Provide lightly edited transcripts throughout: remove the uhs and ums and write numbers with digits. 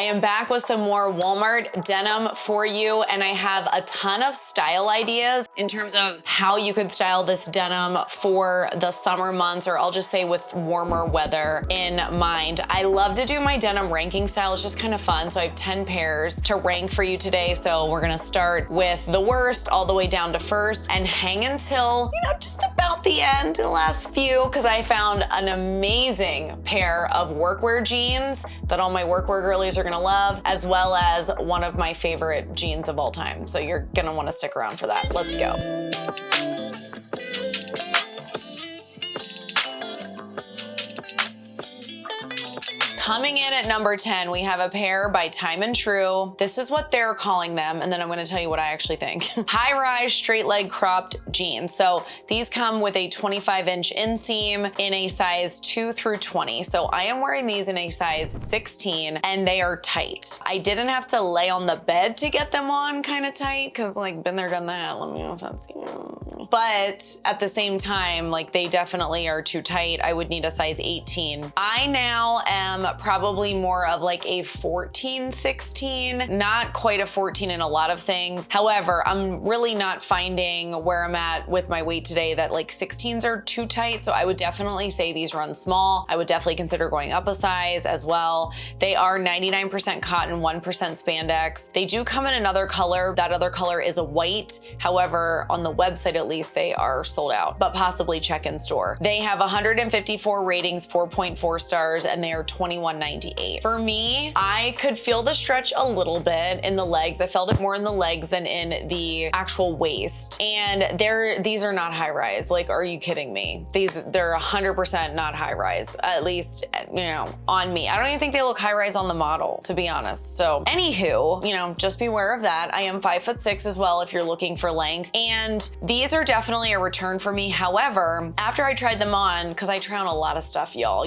I am back with some more Walmart denim for you, and I have a ton of style ideas in terms of how you could style this denim for the summer months, or I'll just say with warmer weather in mind. I love to do my denim ranking style. It's just kind of fun. So I have 10 pairs to rank for you today. So we're gonna start with the worst all the way down to first and hang until, just about the end, the last few, because I found an amazing pair of workwear jeans that all my workwear girlies are gonna love, as well as one of my favorite jeans of all time. So you're gonna wanna stick around for that. Let's go. Coming in at number 10, we have a pair by Time and True. This is what they're calling them, and then I'm gonna tell you what I actually think. High-rise straight leg cropped jeans. So these come with a 25-inch inseam in a size 2 through 20. So I am wearing these in a size 16, and they are tight. I didn't have to lay on the bed to get them on kind of tight, because been there, done that. Let me know if that's you. But at the same time, they definitely are too tight. I would need a size 18. I now am probably more of a 14, 16, not quite a 14 in a lot of things. However, I'm really not finding where I'm at with my weight today that 16s are too tight. So I would definitely say these run small. I would definitely consider going up a size as well. They are 99% cotton, 1% spandex. They do come in another color. That other color is a white. However, on the website at least, they are sold out, but possibly check in store. They have 154 ratings, 4.4 stars, and they are $21.98. For me, I could feel the stretch a little bit in the legs. I felt it more in the legs than in the actual waist. And these are not high rise. Are you kidding me? They're 100% not high rise, at least, on me. I don't even think they look high rise on the model, to be honest. So anywho, just be aware of that. I am 5'6" as well if you're looking for length. And these are definitely a return for me. However, after I tried them on, because I try on a lot of stuff, y'all,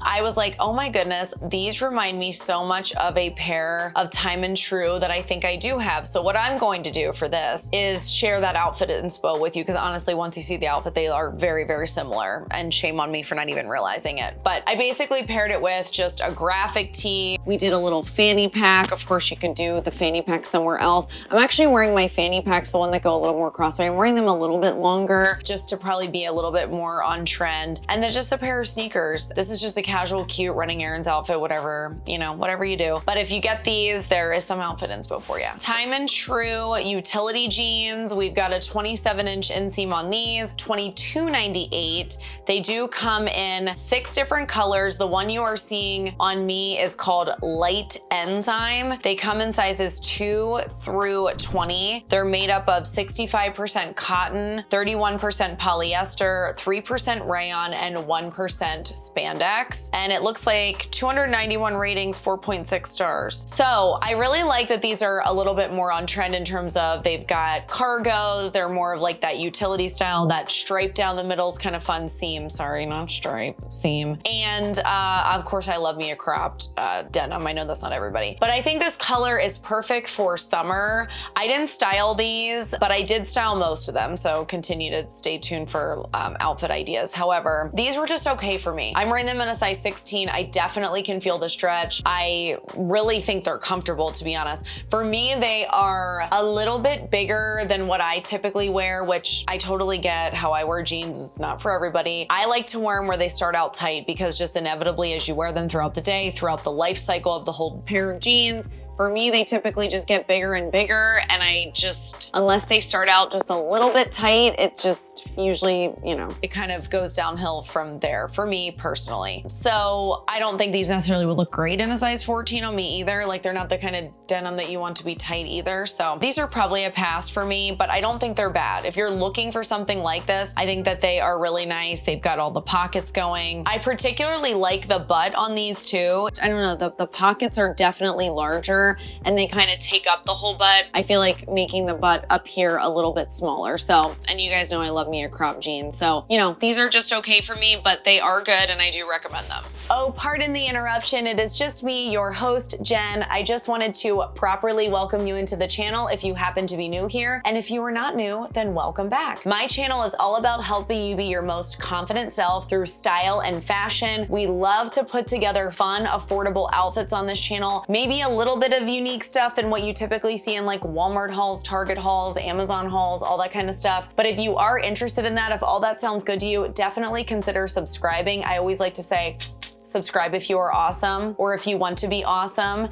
I was like, oh my goodness, these remind me so much of a pair of Time and True that I think I do have. So what I'm going to do for this is share that outfit inspo with you, because honestly, once you see the outfit, they are very, very similar, and shame on me for not even realizing it. But I basically paired it with just a graphic tee. We did a little fanny pack. Of course, you could do the fanny pack somewhere else. I'm actually wearing my fanny packs, the one that go a little more crossbody. I'm wearing them a little bit longer just to probably be a little bit more on trend. And they're just a pair of sneakers. This is just a casual, cute running errands outfit, whatever you do. But if you get these, there is some outfit inspo for you. Time and True utility jeans. We've got a 27-inch inseam on these, $22.98. They do come in 6 different colors. The one you are seeing on me is called Light Enzyme. They come in sizes 2 through 20. They're made up of 65% cotton, 31% polyester, 3% rayon, and 1% spandex. And it looks like 291 ratings, 4.6 stars. So I really like that these are a little bit more on trend in terms of they've got cargos. They're more of that utility style. That stripe down the middle is kind of fun. Seam, sorry, not stripe, seam. And of course, I love me a cropped denim. I know that's not everybody, but I think this color is perfect for summer. I didn't style these, but I did style most of them. So continue to stay tuned for outfit ideas. However, these were just okay for me. I'm wearing them in a size 16. I definitely can feel the stretch. I really think they're comfortable, to be honest. For me, they are a little bit bigger than what I typically wear, which I totally get. How I wear jeans is not for everybody. I like to wear them where they start out tight, because just inevitably as you wear them throughout the day, throughout the life cycle of the whole pair of jeans, for me, they typically just get bigger and bigger, and unless they start out just a little bit tight, it's just usually, it kind of goes downhill from there for me personally. So I don't think these necessarily would look great in a size 14 on me either. They're not the kind of denim that you want to be tight either. So these are probably a pass for me, but I don't think they're bad. If you're looking for something like this, I think that they are really nice. They've got all the pockets going. I particularly like the butt on these too. I don't know, the pockets are definitely larger, and they kind of take up the whole butt. I feel like making the butt up here a little bit smaller. So, and you guys know I love me a crop jean. So, these are just okay for me, but they are good and I do recommend them. Oh, pardon the interruption. It is just me, your host, Jen. I just wanted to properly welcome you into the channel if you happen to be new here. And if you are not new, then welcome back. My channel is all about helping you be your most confident self through style and fashion. We love to put together fun, affordable outfits on this channel. Maybe a little bit of unique stuff than what you typically see in like Walmart hauls, Target hauls, Amazon hauls, all that kind of stuff. But if you are interested in that, if all that sounds good to you, definitely consider subscribing. I always like to say, subscribe if you are awesome or if you want to be awesome.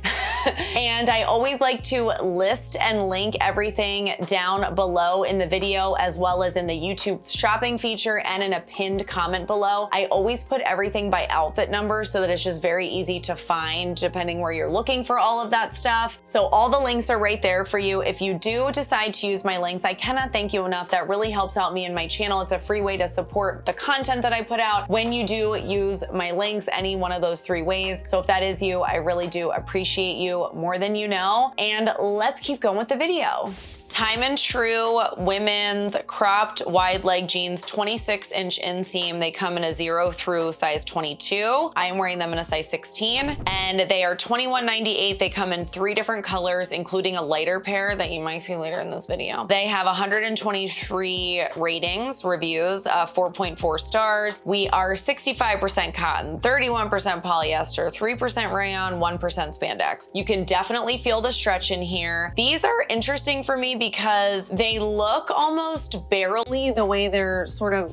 And I always like to list and link everything down below in the video, as well as in the YouTube shopping feature and in a pinned comment below. I always put everything by outfit number so that it's just very easy to find depending where you're looking for all of that stuff. So all the links are right there for you. If you do decide to use my links, I cannot thank you enough. That really helps out me and my channel. It's a free way to support the content that I put out when you do use my links, any one of those three ways. So if that is you, I really do appreciate you more than you know. And let's keep going with the video. Time and True women's cropped wide leg jeans, 26-inch inseam. They come in a 0 through size 22. I am wearing them in a size 16, and they are $21.98. They come in 3 different colors, including a lighter pair that you might see later in this video. They have 123 ratings, reviews, 4.4 stars. We are 65% cotton, 31% polyester, 3% rayon, 1% spandex. You can definitely feel the stretch in here. These are interesting for me because they look almost barrely the way they're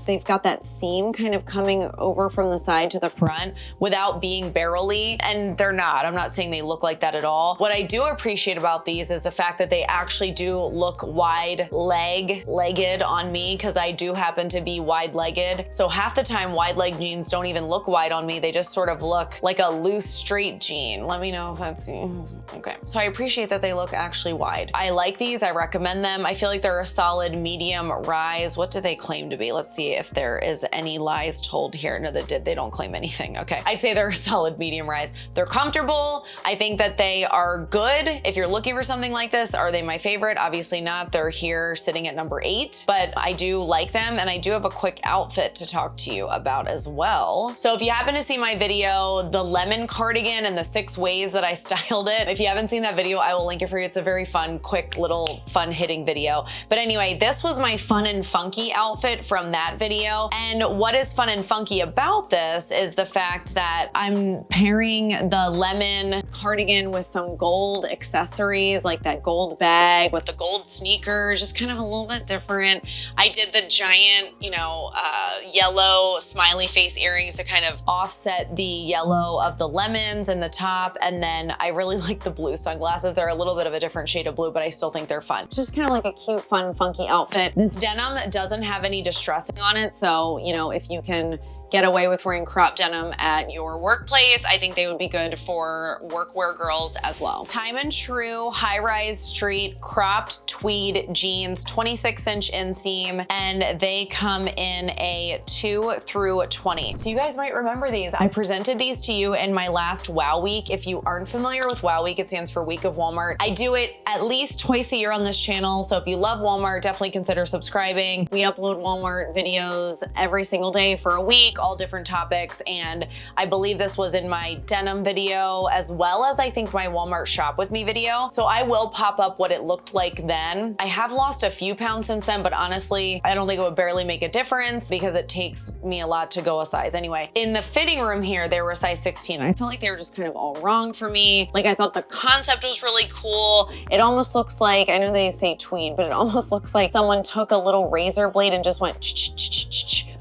they've got that seam kind of coming over from the side to the front without being barrely, and they're not. I'm not saying they look like that at all. What I do appreciate about these is the fact that they actually do look wide-legged on me, because I do happen to be wide-legged. So half the time wide leg jeans don't even look wide on me. They just sort of look like a loose straight jean. Let me know if that's okay. So I appreciate that they look actually wide. I like these. I recommend them. I feel like they're a solid medium rise. What do they claim to be? Let's see if there is any lies told here. No, they don't claim anything. Okay. I'd say they're a solid medium rise. They're comfortable. I think that they are good. If you're looking for something like this, are they my favorite? Obviously not. They're here sitting at number 8, but I do like them, and I do have a quick outfit to talk to you about as well. So if you happen to see my video, the lemon cardigan and the 6 ways that I styled it, if you haven't seen that video, I will link it for you. It's a very fun, quick little fun hitting video. But anyway, this was my fun and funky outfit from that video. And what is fun and funky about this is the fact that I'm pairing the lemon cardigan with some gold accessories, like that gold bag with the gold sneakers, just kind of a little bit different. I did the giant, yellow smiley face earrings to kind of offset the yellow of the lemons in the top. And then I really like the blue sunglasses. They're a little bit of a different shade of blue, but I still think they're fun. Just kind of like a cute, fun, funky outfit. This denim doesn't have any distressing on it. So, if you can get away with wearing crop denim at your workplace, I think they would be good for workwear girls as well. Time and True high-rise street cropped tweed jeans, 26-inch inseam, and they come in a 2 through 20. So you guys might remember these. I presented these to you in my last Wow Week. If you aren't familiar with Wow Week, it stands for Week of Walmart. I do it at least twice a year on this channel. So if you love Walmart, definitely consider subscribing. We upload Walmart videos every single day for a week, all different topics. And I believe this was in my denim video, as well as I think my Walmart shop with me video. So I will pop up what it looked like then. I have lost a few pounds since then, but honestly, I don't think it would barely make a difference because it takes me a lot to go a size anyway. In the fitting room here, they were a size 16. I feel like they were just kind of all wrong for me. Like, I thought the concept was really cool. It almost looks like, I know they say tweed, but it almost looks like someone took a little razor blade and just went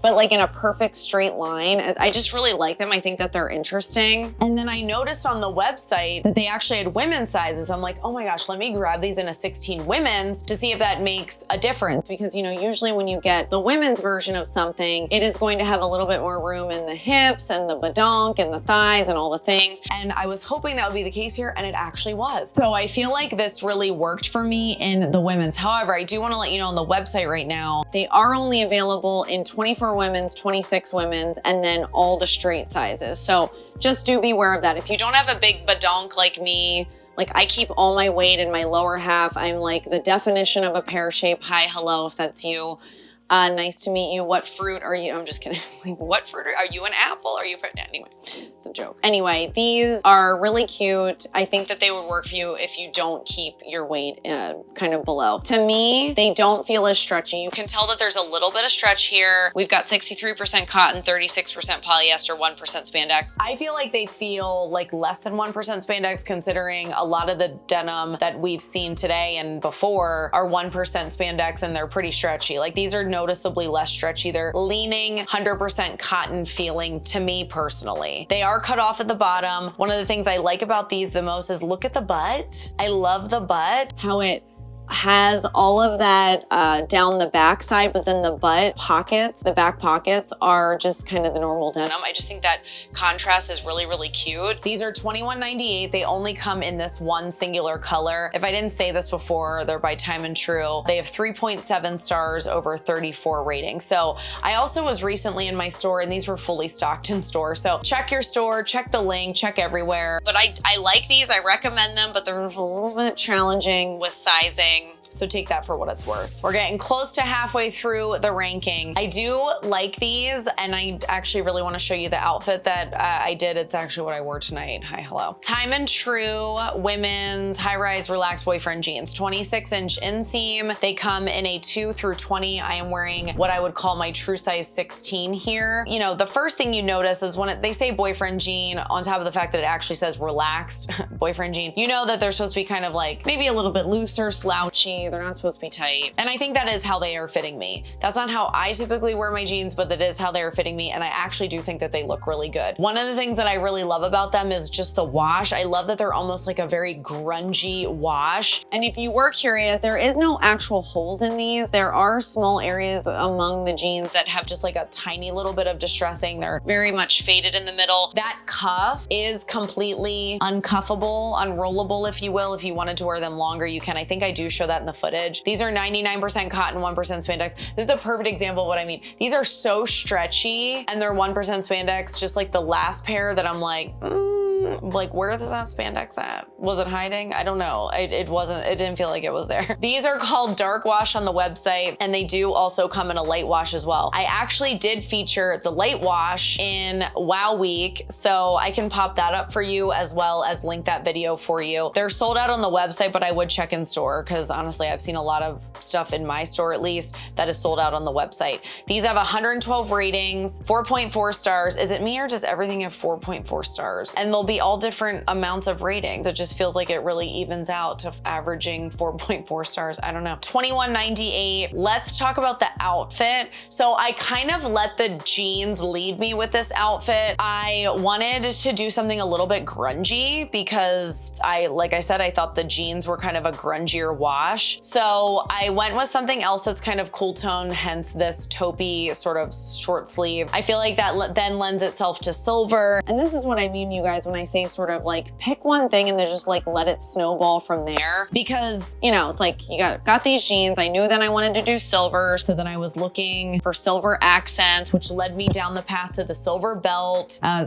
but like in a perfect straight line. I just really like them. I think that they're interesting. And then I noticed on the website that they actually had women's sizes. I'm like, oh my gosh, let me grab these in a 16 women's to see if that makes a difference. Because, usually when you get the women's version of something, it is going to have a little bit more room in the hips and the badonk and the thighs and all the things. And I was hoping that would be the case here, and it actually was. So I feel like this really worked for me in the women's. However, I do want to let you know on the website right now, they are only available in 24 women's, 26 women's, and then all the straight sizes. So just do be aware of that. If you don't have a big badonk like me, like I keep all my weight in my lower half. I'm like the definition of a pear-shaped. Hi, hello, if that's you. Nice to meet you. What fruit are you? I'm just kidding. Like, what fruit are you? An apple? Are you? Anyway, it's a joke. Anyway, these are really cute. I think that they would work for you if you don't keep your weight kind of below. To me, they don't feel as stretchy. You can tell that there's a little bit of stretch here. We've got 63% cotton, 36% polyester, 1% spandex. I feel like they feel like less than 1% spandex, considering a lot of the denim that we've seen today and before are 1% spandex, and they're pretty stretchy. Like, these are noticeably less stretchy. They're leaning 100% cotton feeling to me personally. They are cut off at the bottom. One of the things I like about these the most is look at the butt. I love the butt. How it has all of that down the back side, but then the butt pockets, the back pockets are just kind of the normal denim. I just think that contrast is really, really cute. These are $21.98. They only come in this one singular color. If I didn't say this before, they're by Time and True. They have 3.7 stars over 34 ratings. So I also was recently in my store and these were fully stocked in store. So check your store, check the link, check everywhere. But I like these, I recommend them, but they're a little bit challenging with sizing. So take that for what it's worth. We're getting close to halfway through the ranking. I do like these, and I actually really want to show you the outfit that I did. It's actually what I wore tonight. Hi, hello. Time and True women's high-rise relaxed boyfriend jeans, 26-inch inseam. They come in a 2 through 20. I am wearing what I would call my true size 16 here. You know, the first thing you notice is when they say boyfriend jean, on top of the fact that it actually says relaxed boyfriend jean, you know that they're supposed to be kind of like maybe a little bit looser, slouchy. They're not supposed to be tight. And I think that is how they are fitting me. That's not how I typically wear my jeans, but that is how they are fitting me. And I actually do think that they look really good. One of the things that I really love about them is just the wash. I love that they're almost like a very grungy wash. And if you were curious, there is no actual holes in these. There are small areas among the jeans that have just like a tiny little bit of distressing. They're very much faded in the middle. That cuff is completely uncuffable, unrollable, if you will. If you wanted to wear them longer, you can. I think I do show that in the footage. These are 99% cotton, 1% spandex. This is a perfect example of what I mean. These are so stretchy and they're 1% spandex, just like the last pair that I'm like, like, where is that spandex at? Was it hiding? I don't know. It didn't feel like it was there. These are called dark wash on the website, and they do also come in a light wash as well. I actually did feature the light wash in Wow Week, so I can pop that up for you as well as link that video for you. They're sold out on the website, but I would check in store because honestly, I've seen a lot of stuff in my store at least that is sold out on the website. These have 112 ratings, 4.4 stars. Is it me or does everything have 4.4 stars? And they'll be all different amounts of ratings. It just feels like it really evens out to averaging 4.4 stars. I don't know. $21.98. Let's talk about the outfit. So I kind of let the jeans lead me with this outfit. I wanted to do something a little bit grungy because like I said, I thought the jeans were kind of a grungier wash. So I went with something else that's kind of cool tone, hence this taupey sort of short sleeve. I feel like that then lends itself to silver. And this is what I mean, you guys, when I say sort of like pick one thing and then just like let it snowball from there. Because, you know, it's like you got these jeans. I knew that I wanted to do silver, so then I was looking for silver accents, which led me down the path to the silver belt. I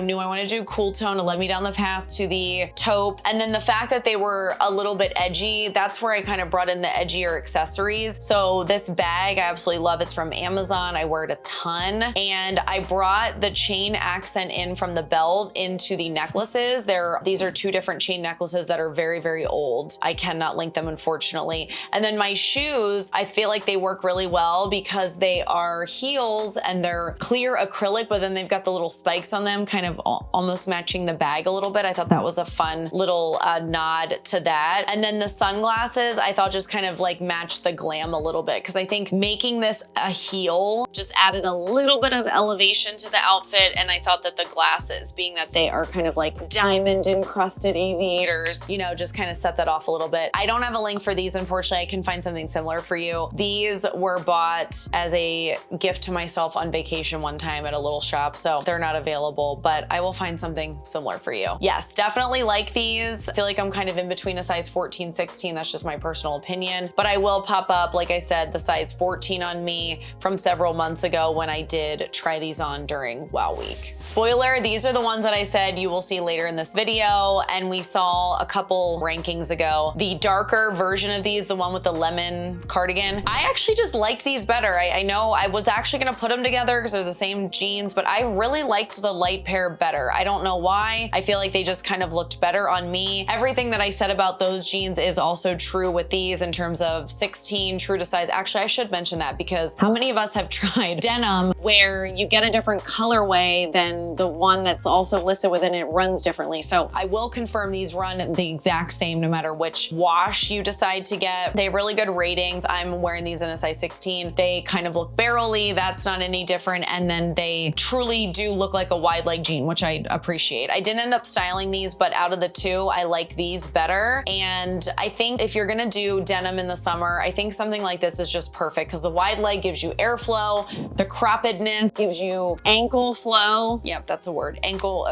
knew I wanted to do cool tone. It led me down the path to the taupe. And then the fact that they were a little bit edgy, that's where I kind of brought in the edgier accessories. So this bag, I absolutely love. It's from Amazon. I wear it a ton. And I brought the chain accent in from the belt into the necklaces. These are two different chain necklaces that are very, very old. I cannot link them, unfortunately. And then my shoes, I feel like they work really well because they are heels and they're clear acrylic, but then they've got the little spikes on them, kind of almost matching the bag a little bit. I thought that was a fun little nod to that. And then the sunglasses, I thought just kind of like matched the glam a little bit because I think making this a heel just added a little bit of elevation to the outfit. And I thought that the glasses, being that they are kind of like diamond encrusted aviators, you know, just kind of set that off a little bit. I don't have a link for these, unfortunately. I can find something similar for you. These were bought as a gift to myself on vacation one time at a little shop, so they're not available, but I will find something similar for you. Yes, definitely like these. I feel like I'm kind of in between a size 14, 16. That's just my personal opinion, but I will pop up, like I said, the size 14 on me from several months ago when I did try these on during Wow Week. Spoiler, these are the ones that I said you you will see later in this video. And we saw a couple rankings ago, the darker version of these, the one with the lemon cardigan. I actually just liked these better. I know I was actually gonna put them together because they're the same jeans, but I really liked the light pair better. I don't know why. I feel like they just kind of looked better on me. Everything that I said about those jeans is also true with these in terms of 16, true to size. Actually, I should mention that because how many of us have tried denim where you get a different colorway than the one that's also listed within it runs differently. So I will confirm these run the exact same no matter which wash you decide to get. They have really good ratings. I'm wearing these in a size 16. They kind of look barrel-y. That's not any different. And then they truly do look like a wide leg jean, which I appreciate. I didn't end up styling these, but out of the two, I like these better. And I think if you're gonna do denim in the summer, I think something like this is just perfect because the wide leg gives you airflow, the croppedness gives you ankle flow. Yep, that's a word, ankle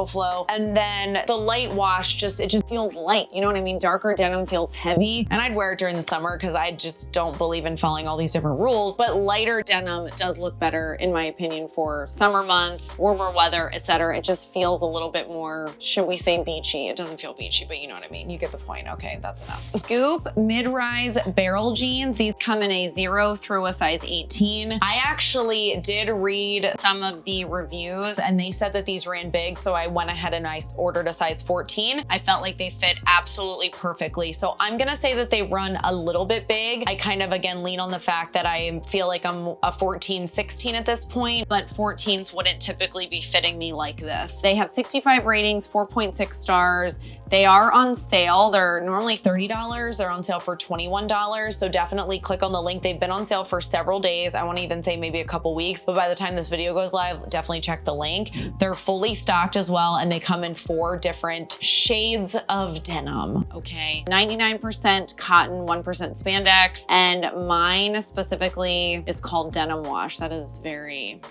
flow. And then the light wash, it just Feels light, you know what I mean? Darker denim feels heavy. and I'd wear it during the summer because I just don't believe in following all these different rules. But lighter Denim does look better, in my opinion, for summer months, warmer weather, etc. It just feels a little bit more, should we say, beachy? It doesn't feel beachy, but you know what I mean. You get the point. Okay, that's enough. Scoop mid-rise barrel jeans. These come in a 0 through a size 18. I actually did read some of the reviews and they said that these ran big. So I went ahead and I ordered a size 14. I felt like they fit absolutely perfectly. So I'm gonna say that they run a little bit big. I kind of, again, lean on the fact that I feel like I'm a 14, 16 at this point, but 14s wouldn't typically be fitting me like this. They have 65 ratings, 4.6 stars. They are on sale. They're normally $30. They're on sale for $21. So definitely click on the link. They've been on sale for several days. I want to even say maybe a couple weeks, but by the time this video goes live, definitely check the link. They're fully stocked as well, and they come in 4 different shades of denim. Okay, 99% cotton, 1% spandex, and mine specifically is called Denim Wash. That is very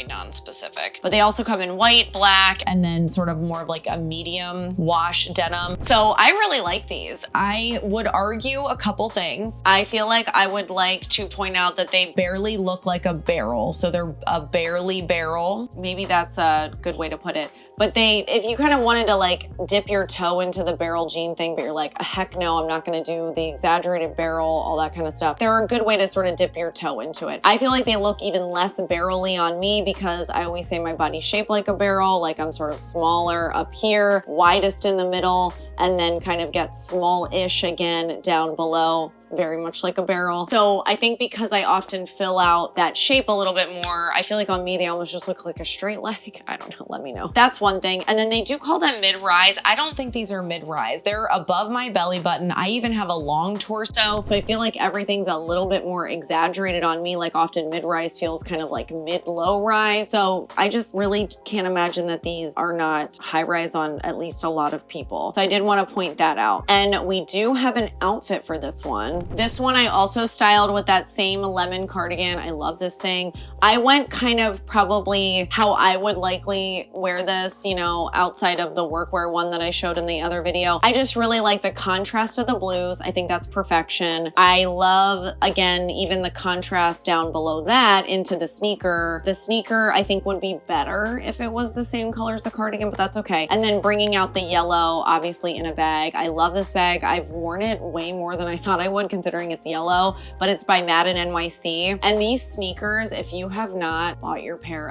non-specific. But they also come in white, black, and then sort of more of like a medium wash denim. so I really like these. I would argue a couple things. I feel like I would like to point out that they Barely look like a barrel. So they're a barely barrel. maybe that's a good way to put it. But if you kind of wanted to like dip your toe into the barrel jean thing, but you're like, heck no, I'm not gonna do the exaggerated barrel, all that kind of stuff. They're a good way to sort of dip your toe into it. I feel like they look even less barrel-y on me because I always say my body's shaped like a barrel, like I'm sort of smaller up here, widest in the middle, and then kind of get small-ish again down below. Very much like a barrel. So I think because I often fill out that shape a little bit more, I feel like on me, they almost just look like a straight leg. I don't know, let me know. That's one thing. And then they do call them mid-rise. I don't think these are mid-rise. They're above my belly button. I even have a long torso. So I feel like everything's a little bit more exaggerated on me. Like often mid-rise feels kind of like mid-low rise. So I just really can't imagine that these are not high-rise on at least a lot of people. So I did want to point that out. And we do have an outfit for this one. This one I also styled with that same lemon cardigan. I love this thing. I went kind of probably how I would likely wear this, you know, outside of the workwear one that I showed in the other video. I just really like the contrast of the blues. I think that's perfection. I love, again, even the contrast down below that into the sneaker. The sneaker I think would be better if it was the same color as the cardigan, but that's okay. And then bringing out the yellow, obviously in a bag. I love this bag. I've worn it way more than I thought I would considering it's yellow, but it's by Madden NYC. And these sneakers, if you have not bought yourself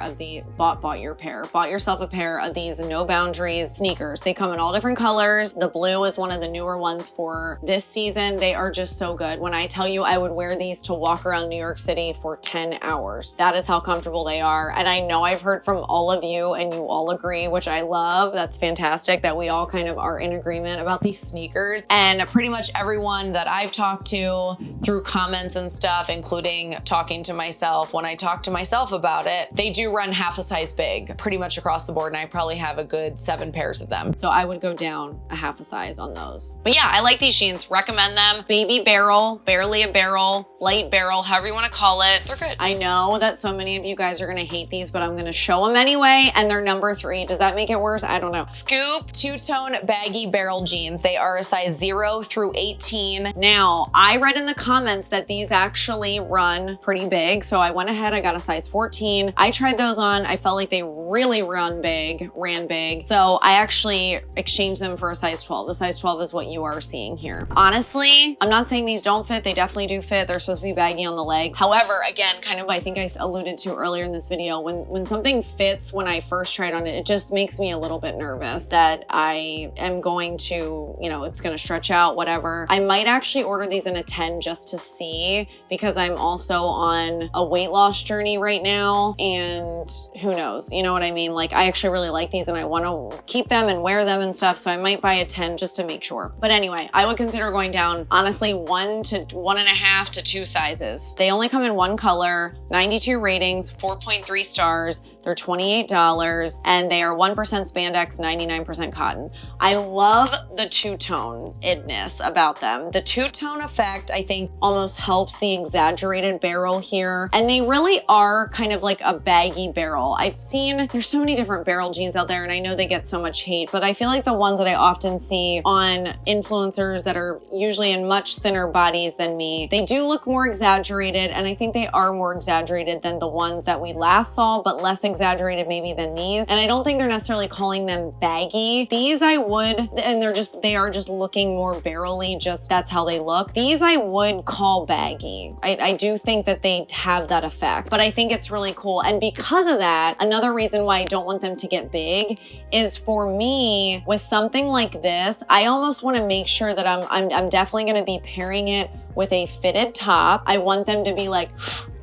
a pair of these No Boundaries sneakers. They come in all different colors. The blue is one of the newer ones for this season. They are just so good. When I tell you I would wear these to walk around New York City for 10 hours, that is how comfortable they are. And I know I've heard from all of you and you all agree, which I love. That's fantastic that we all kind of are in agreement about these sneakers. And pretty much everyone that I've talked to through comments and stuff, including talking to myself, when I talk to myself about it, they do run half a size big pretty much across the board, and I probably have a good 7 pairs of them. So I would go down a half a size on those. But yeah, I like these jeans, recommend them. Baby barrel, barely a barrel, light barrel, however you want to call it. They're good. I know that so many of you guys are gonna hate these, but I'm gonna show them anyway, and they're number 3. Does that make it worse? I don't know. Scoop two-tone baggy barrel barrel jeans. They are a size 0 through 18. Now, I read in the comments that these actually run pretty big, so I went ahead, I got a size 14. I tried those on, I felt like they really ran big, so I actually exchanged them for a size 12. The size 12 is what you are seeing here. Honestly, I'm not saying these don't fit, they definitely do fit. They're supposed to be baggy on the leg. However, again, kind of I think I alluded to earlier in this video, when something fits when I first tried on it, it just makes me a little bit nervous that I am going to, you know, it's gonna stretch out, whatever. I might actually order these in a 10 just to see, because I'm also on a weight loss journey right now, and who knows, you know what I mean? Like, I actually really like these and I want to keep them and wear them and stuff, so I might buy a 10 just to make sure. But anyway, I would consider going down, honestly, 1 to 1.5 to 2 sizes. They only come in one color, 92 ratings, 4.3 stars. They're $28 and they are 1% spandex, 99% cotton. I love the two-tone-edness about them. The two-tone effect, I think, almost helps the exaggerated barrel here. And they really are kind of like a baggy barrel. I've seen, there's so many different barrel jeans out there and I know they get so much hate, but I feel like the ones that I often see on influencers that are usually in much thinner bodies than me, they do look more exaggerated, and I think they are more exaggerated than the ones that we last saw, but less exaggerated maybe than these. And I don't think they're necessarily calling them baggy. These I would, and they are just looking more barrel-y, just that's how they look. These I would call baggy. I do think that they have that effect, but I think it's really cool. And because of that, another reason why I don't want them to get big is, for me, with something like this, I almost want to make sure that I'm definitely going to be pairing it with a fitted top. I want them to be like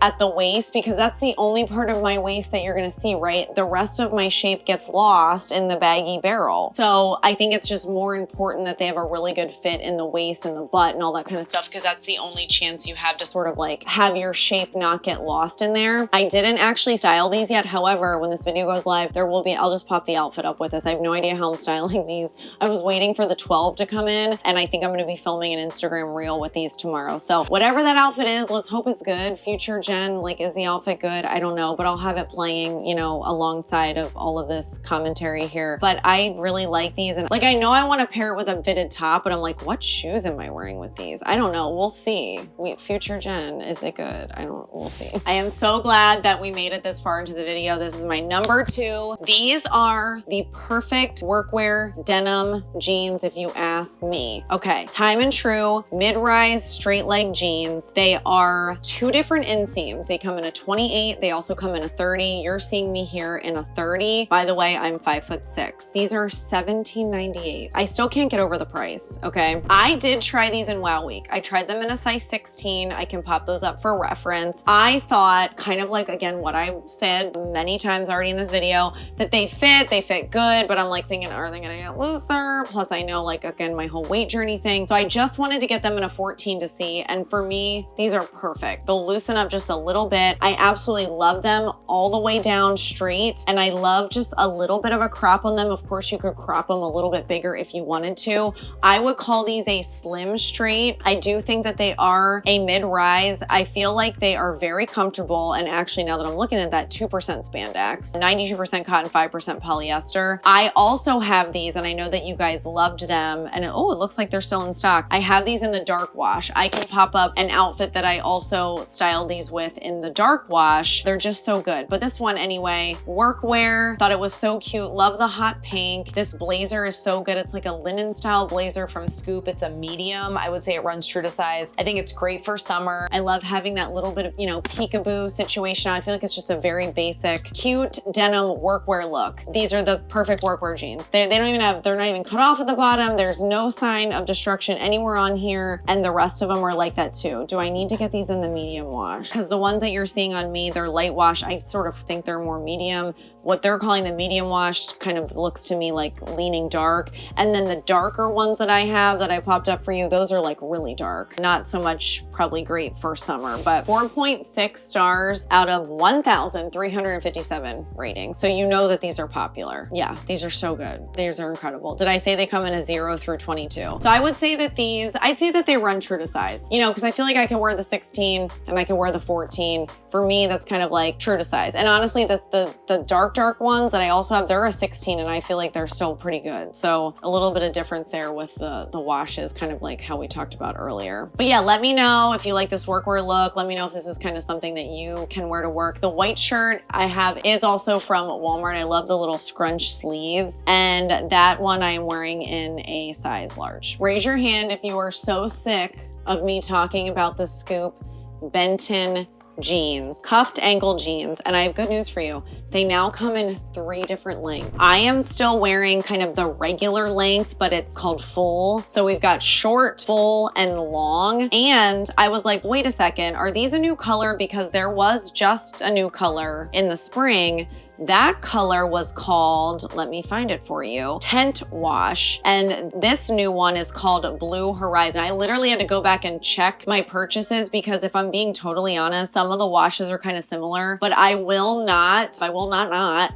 at the waist, because that's the only part of my waist that you're gonna see, right? The rest of my shape gets lost in the baggy barrel. So I think it's just more important that they have a really good fit in the waist and the butt and all that kind of stuff, because that's the only chance you have to sort of like have your shape not get lost in there. I didn't actually style these yet. However, when this video goes live, there will be, I'll just pop the outfit up with this. I have no idea how I'm styling these. I was waiting for the 12 to come in, and I think I'm gonna be filming an Instagram reel with these tomorrow. So whatever that outfit is, let's hope it's good. Future Jen, like, is the outfit good? I don't know, but I'll have it playing, you know, alongside of all of this commentary here. But I really like these, and like, I know I want to pair it with a fitted top, but I'm like, what shoes am I wearing with these? I don't know. We'll see. Future Jen, is it good? We'll see. I am so glad that we made it this far into the video. This is my number 2. These are the perfect workwear denim jeans, if you ask me. Okay, time and true, mid-rise, straight leg jeans. They are 2 different inseams. They come in a 28. They also come in a 30. You're seeing me here in a 30. By the way, I'm 5'6". These are $17.98. I still can't get over the price, okay? I did try these in Wow Week. I tried them in a size 16. I can pop those up for reference. I thought, kind of like, again, what I said many times already in this video, that they fit good, but I'm like thinking, are they gonna get looser? Plus I know, like, again, my whole weight journey thing. So I just wanted to get them in a 14 to see, and for me, these are perfect. They'll loosen up just a little bit. I absolutely love them all the way down straight, and I love just a little bit of a crop on them. Of course, you could crop them a little bit bigger if you wanted to. I would call these a slim straight. I do think that they are a mid-rise. I feel like they are very comfortable, and actually, now that I'm looking at that, 2% spandex, 92% cotton, 5% polyester. I also have these, and I know that you guys loved them, and oh, it looks like they're still in stock. I have these in the dark wash. I can pop up an outfit that I also styled these with in the dark wash. They're just so good. But this one anyway, workwear, thought it was so cute. Love the hot pink. This blazer is so good. It's like a linen style blazer from Scoop. It's a medium. I would say it runs true to size. I think it's great for summer. I love having that little bit of, you know, peekaboo situation. I feel like it's just a very basic, cute denim workwear look. These are the perfect workwear jeans. They don't even have, they're not even cut off at the bottom. There's no sign of destruction anywhere on here. And the rest of them are like that too. Do I need to get these in the medium wash? Because the ones that you're seeing on me, they're light wash. I sort of think they're more medium. What they're calling the medium wash kind of looks to me like leaning dark. And then the darker ones that I have that I popped up for you, those are like really dark. Not so much probably great for summer, but 4.6 stars out of 1,357 ratings. So you know that these are popular. Yeah, these are so good. These are incredible. Did I say they come in a 0 through 22? So I would say that these, I'd say that they run true to size, you know, because I feel like I can wear the 16 and I can wear the 14. For me, that's kind of like true to size. And honestly, the dark dark ones that I also have, they're a 16 and I feel like they're still pretty good. So a little bit of difference there with the washes, kind of like how we talked about earlier. But yeah, let me know if you like this workwear look. Let me know if this is kind of something that you can wear to work. The white shirt I have is also from Walmart. I love the little scrunch sleeves, and that one I am wearing in a size large. Raise your hand if you are so sick of me talking about the Scoop Benton jeans, cuffed ankle jeans, and I have good news for you. They now come in 3 different lengths. I am still wearing kind of the regular length, but it's called full. So we've got short, full, and long. And I was like, wait a second, are these a new color? Because there was just a new color in the spring. That color was called, let me find it for you, Tent Wash. And this new one is called Blue Horizon. I literally had to go back and check my purchases because if I'm being totally honest, some of the washes are kind of similar, but I will not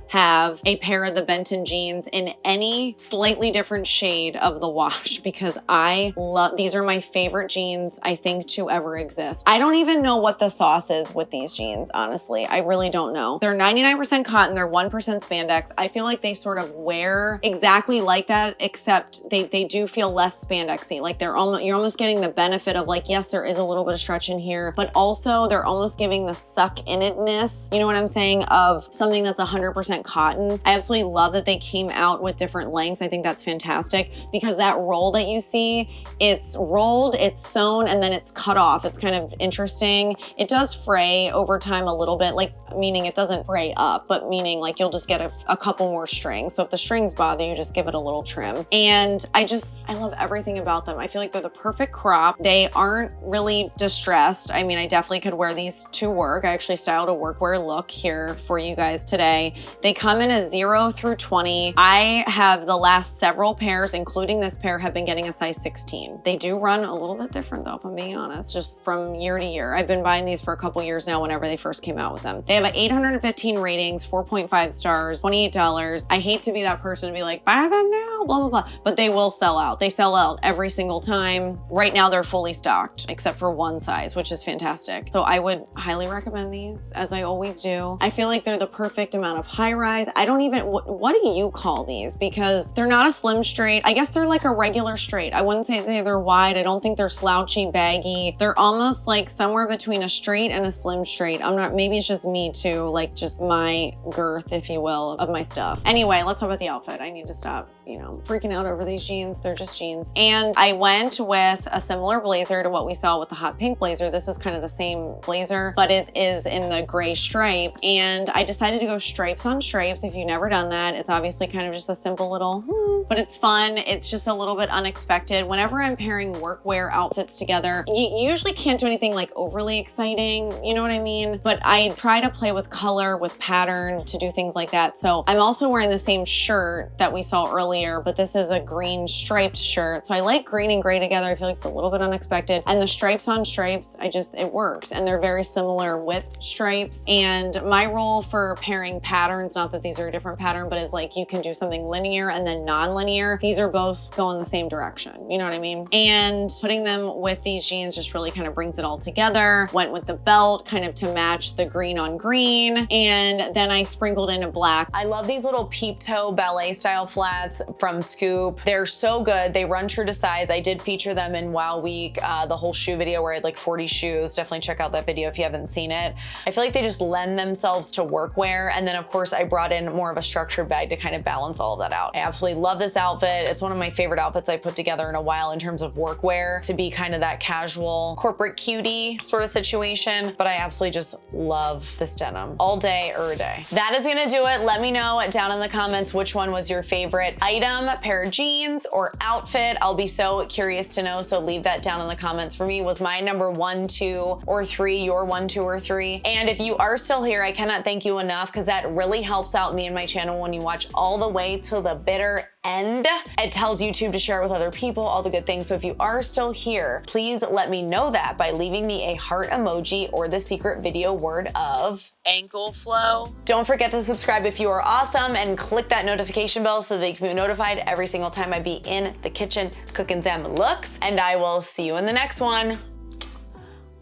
have a pair of the Benton jeans in any slightly different shade of the wash because I love, these are my favorite jeans I think to ever exist. I don't even know what the sauce is with these jeans, honestly. I really don't know. They're 99% cotton. They're 1% spandex. I feel like they sort of wear exactly like that, except they do feel less spandexy. Like you're almost getting the benefit of like, yes, there is a little bit of stretch in here, but also they're almost giving the suck in itness, you know what I'm saying, of something that's 100% cotton. I absolutely love that they came out with different lengths. I think that's fantastic because that roll that you see, it's rolled, it's sewn, and then it's cut off. It's kind of interesting. It does fray over time a little bit, like meaning it doesn't fray up, but meaning like you'll just get a couple more strings. So if the strings bother you, just give it a little trim. And I love everything about them. I feel like they're the perfect crop. They aren't really distressed. I mean, I definitely could wear these to work. I actually styled a workwear look here for you guys today. They come in a 0 through 20. I have the last several pairs, including this pair, have been getting a size 16. They do run a little bit different though, if I'm being honest, just from year to year. I've been buying these for a couple years now whenever they first came out with them. They have an 815 ratings, 4.5 stars, $28. I hate to be that person to be like, buy them now, blah, blah, blah, but they will sell out. They sell out every single time. Right now they're fully stocked except for one size, which is fantastic. So I would highly recommend these, as I always do. I feel like they're the perfect amount of high rise. I don't even, what do you call these? Because they're not a slim straight. I guess they're like a regular straight. I wouldn't say they're wide. I don't think they're slouchy, baggy. They're almost like somewhere between a straight and a slim straight. I'm not, maybe it's just me too, like just my girth, if you will, of my stuff. Anyway, let's talk about the outfit. I need to stop, you know, freaking out over these jeans. They're just jeans. And I went with a similar blazer to what we saw with the hot pink blazer. This is kind of the same blazer, but it is in the gray stripe. And I decided to go stripes on stripes. If you've never done that, it's obviously kind of just a simple little, but it's fun. It's just a little bit unexpected. Whenever I'm pairing workwear outfits together, you usually can't do anything like overly exciting, you know what I mean? But I try to play with color, with pattern, to do things like that. So I'm also wearing the same shirt that we saw earlier, but this is a green striped shirt. So I like green and gray together. I feel like it's a little bit unexpected. And the stripes on stripes, it works. And they're very similar with stripes. And my rule for pairing patterns, not that these are a different pattern, but is like you can do something linear and then non-linear. These are both going the same direction. You know what I mean? And putting them with these jeans just really kind of brings it all together. Went with the belt kind of to match the green on green. And then I sprinkled in a black. I love these little peep toe ballet style flats from Scoop. They're so good. They run true to size. I did feature them in Wow Week, the whole shoe video where I had like 40 shoes. Definitely check out that video if you haven't seen it. I feel like they just lend themselves to workwear. And then of course I brought in more of a structured bag to kind of balance all of that out. I absolutely love this outfit. It's one of my favorite outfits I put together in a while in terms of workwear, to be kind of that casual corporate cutie sort of situation. But I absolutely just love this denim all day, every day. That is gonna do it. Let me know down in the comments which one was your favorite item, pair of jeans, or outfit. I'll be so curious to know, so leave that down in the comments. For me, was my number 1, 2, or 3 your 1, 2, or 3? And if you are still here, I cannot thank you enough, because that really helps out me and my channel when you watch all the way till the bitter end. It tells YouTube to share it with other people, all the good things. So if you are still here, please let me know that by leaving me a heart emoji or the secret video word of ankle flow. Don't forget to subscribe if you are awesome, and click that notification bell so that you can be notified every single time I be in the kitchen cooking them looks. And I will see you in the next one.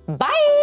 Bye.